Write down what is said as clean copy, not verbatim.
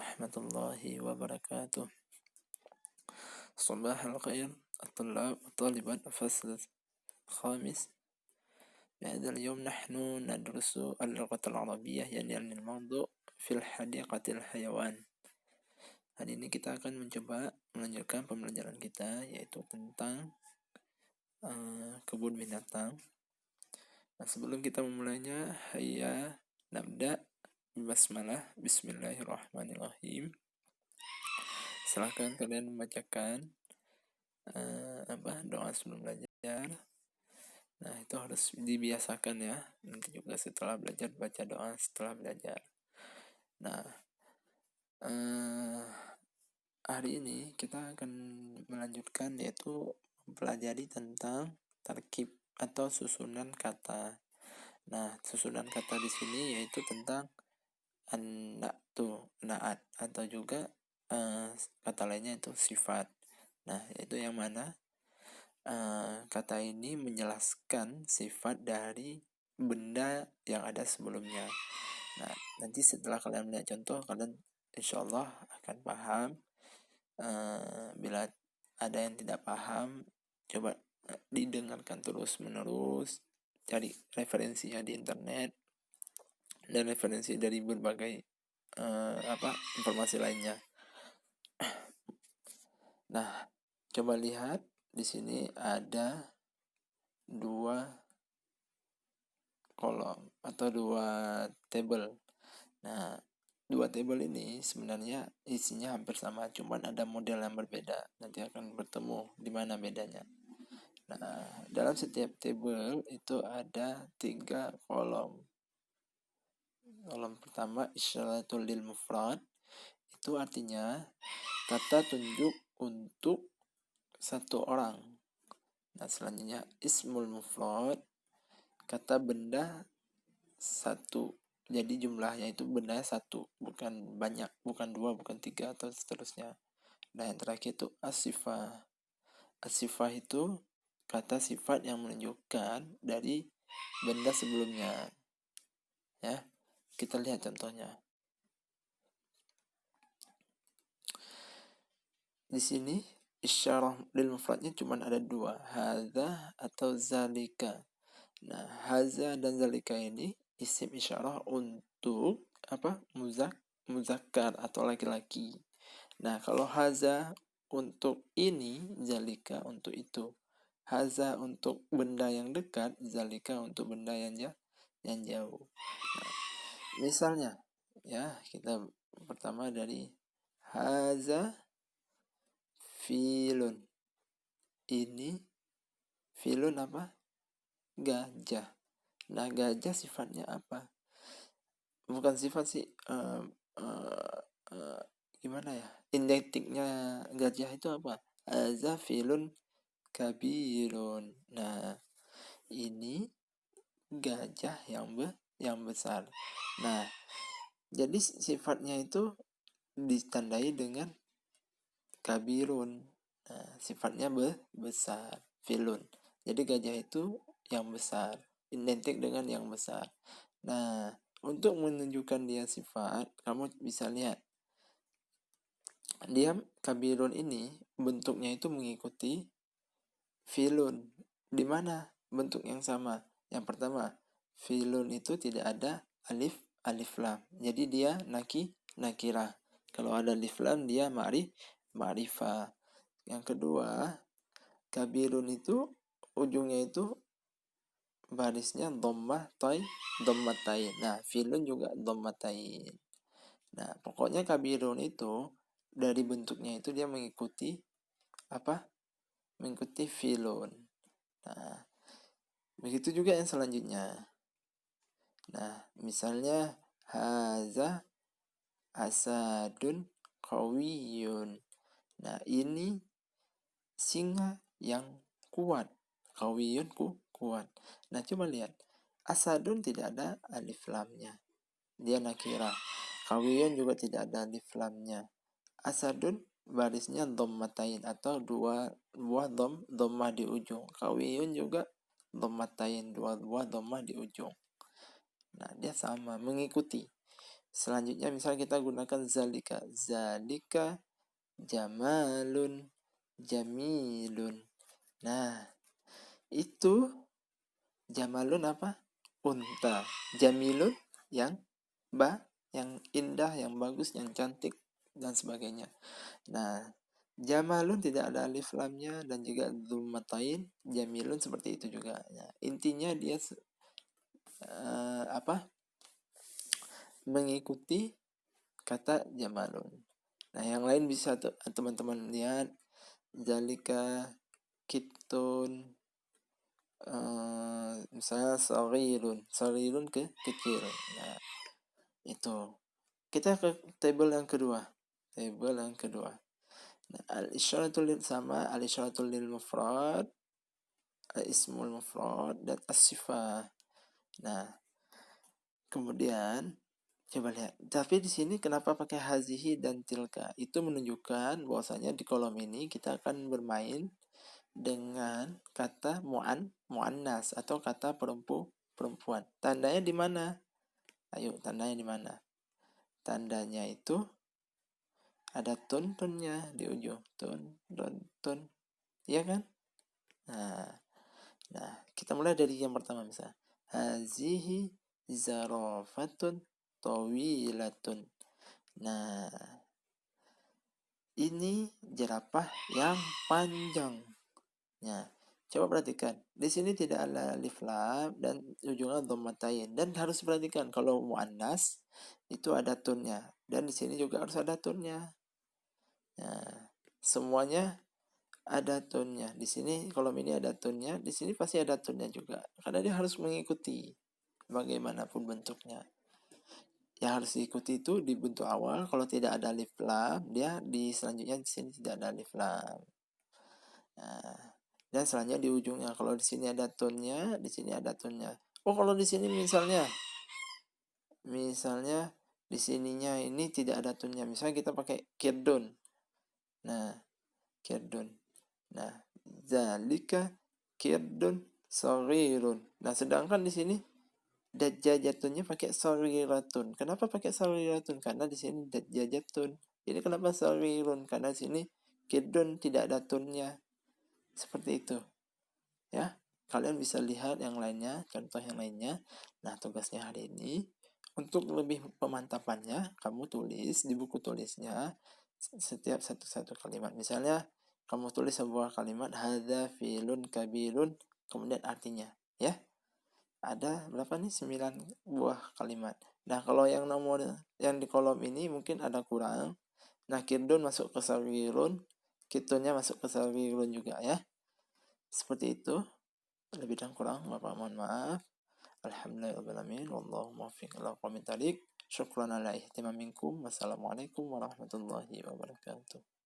warahmatullahi wabarakatuh. صباح الخير الطلاب والطالبات الفصل الخامس. هذا اليوم نحن ندرس اللغة العربية يعني الموضوع في الحديقة الحيوان. Hari ini kita akan mencoba melanjutkan pembelajaran kita yaitu tentang kebun binatang. Nah, sebelum kita memulainya, hayya nabda basmalah, bismillahirrahmanirrahim. Silahkan kalian membacakan doa sebelum belajar. Nah, itu harus dibiasakan ya. Nanti juga setelah belajar baca doa setelah belajar. Nah, hari ini kita akan melanjutkan yaitu mempelajari tentang tarkib atau susunan kata. Nah, susunan kata di sini yaitu tentang naat atau juga kata lainnya itu sifat. Nah, yaitu yang mana kata ini menjelaskan sifat dari benda yang ada sebelumnya. Nah, nanti setelah kalian melihat contoh, kalian insyaallah akan paham. Bila ada yang tidak paham, coba didengarkan terus menerus, cari referensinya di internet dan referensi dari berbagai informasi lainnya. Nah, coba lihat di sini ada 2 kolom atau 2 table. Nah, 2 table ini sebenarnya isinya hampir sama, cuman ada model yang berbeda. Nanti akan bertemu di mana bedanya. Nah, dalam setiap table itu ada 3 kolom. Kolom pertama isyaratul lil mufrad, itu artinya kata tunjuk untuk satu orang. Nah, selanjutnya ismul mufrad, kata benda satu. Jadi jumlahnya itu bendanya satu, bukan banyak, bukan 2, bukan 3 atau seterusnya. Nah, yang terakhir itu as-sifah. As-sifah itu kata sifat yang menunjukkan dari benda sebelumnya. Ya. Kita lihat contohnya. Di sini isyarah lil mufradnya cuma ada 2, hadza atau zalika. Nah, haza dan zalika ini isim isyarah untuk muzakkar atau laki-laki. Nah, kalau haza untuk ini, zalika untuk itu. Haza untuk benda yang dekat, zalika untuk benda yang jauh. Nah, misalnya ya, kita pertama dari haza filun. Ini filun apa? Gajah. Nah, gajah sifatnya apa? Bukan sifat sih, gimana ya? Identiknya gajah itu apa? Azafilun kabirun. Nah, ini gajah yang besar. Nah, jadi sifatnya itu ditandai dengan kabirun. Nah, sifatnya besar, filun. Jadi gajah itu yang besar, identik dengan yang besar. Nah, untuk menunjukkan dia sifat, kamu bisa lihat. Dia kabirun ini bentuknya itu mengikuti filun. Di mana bentuk yang sama? Yang pertama, filun itu tidak ada alif lam. Jadi dia nakirah. Kalau ada alif lam dia ma'rifah. Yang kedua, kabirun itu ujungnya itu barisnya dhammatain. Nah, filun juga dhammatain. Nah, pokoknya kabirun itu dari bentuknya itu dia mengikuti mengikuti filun. Nah, begitu juga yang selanjutnya. Nah, misalnya haza asadun qawiyun. Nah, ini singa yang kuat. Qawiyun kuat. Nah, coba lihat. Asadun tidak ada alif lamnya. Dia nakirah. Qawiyun juga tidak ada alif lamnya. Asadun barisnya dhammatain atau dua buah dhammah di ujung. Qawiyun juga dhammatain, dua buah dhammah di ujung. Nah, dia sama mengikuti. Selanjutnya misal kita gunakan zalika. Zalika jamalun, jamilun. Nah, itu jamalun apa? Unta. Jamilun yang yang indah, yang bagus, yang cantik, dan sebagainya. Nah, jamalun tidak ada alif lamnya dan juga dzummatain. Jamilun seperti itu juga. Nah, intinya dia apa? Mengikuti kata jamalun. Nah, yang lain bisa teman-teman lihat zalika kitun, misalnya sarirun kecil. Nah, itu. Kita ke table yang kedua. Nah, al-isyaratul lil mufrad, ismul mufrad, dan as-sifah. Nah, kemudian coba lihat. Tapi di sini kenapa pakai hazihi dan tilka? Itu menunjukkan bahwasanya di kolom ini kita akan bermain dengan kata muannas atau kata perempuan. Tandanya di mana? Ayo, tandanya di mana? Tandanya itu ada tunnya di ujung. Tun. Iya kan? Nah, kita mulai dari yang pertama misalnya. Hazihi zarafatun tawilatun. Nah, ini jerapah yang panjang. Nah, coba perhatikan. Di sini tidak ada alif lam dan ujungnya dhammatain. Dan harus perhatikan kalau muannas itu ada tunnya dan di sini juga harus ada tunnya. Nah, semuanya ada tunnya. Di sini kolom ini ada tunnya, di sini pasti ada tunnya juga. Karena dia harus mengikuti bagaimanapun bentuknya. Yang harus diikuti itu di bentuk awal. Kalau tidak ada alif lam, dia di selanjutnya di sini tidak ada alif lam. Nah, dan selanjutnya di ujungnya. Kalau di sini ada tonnya, di sini ada tonnya. Oh, kalau di sini misalnya di sininya ini tidak ada tonnya. Misalnya kita pakai kirdun. Nah, kirdun. Nah, zalika kirdun saghirun. Nah, sedangkan di sini dajjajatunnya pakai saghiratun. Kenapa pakai saghiratun? Karena di sini dajjajatun. Ini kenapa saghirun? Karena di sini kirdun tidak ada tonnya. Seperti itu. Ya, kalian bisa lihat yang lainnya, contoh yang lainnya. Nah, tugasnya hari ini untuk lebih pemantapannya, kamu tulis di buku tulisnya setiap satu kalimat. Misalnya kamu tulis sebuah kalimat hadza filun kabirun, kemudian artinya, ya. Ada berapa nih? 9 buah kalimat. Nah, kalau yang nomor yang di kolom ini mungkin ada kurang. Nah, kirdun masuk ke sawirun, kitunnya masuk ke sawirun juga, ya. Seperti itu. Lebih dan kurang Bapak mohon maaf. Alhamdulillahirrahmanirrahim. Wallahu muwaffiq ila aqwamit thoriq. Syukran ala ihtimamikum. Wassalamualaikum warahmatullahi wabarakatuh.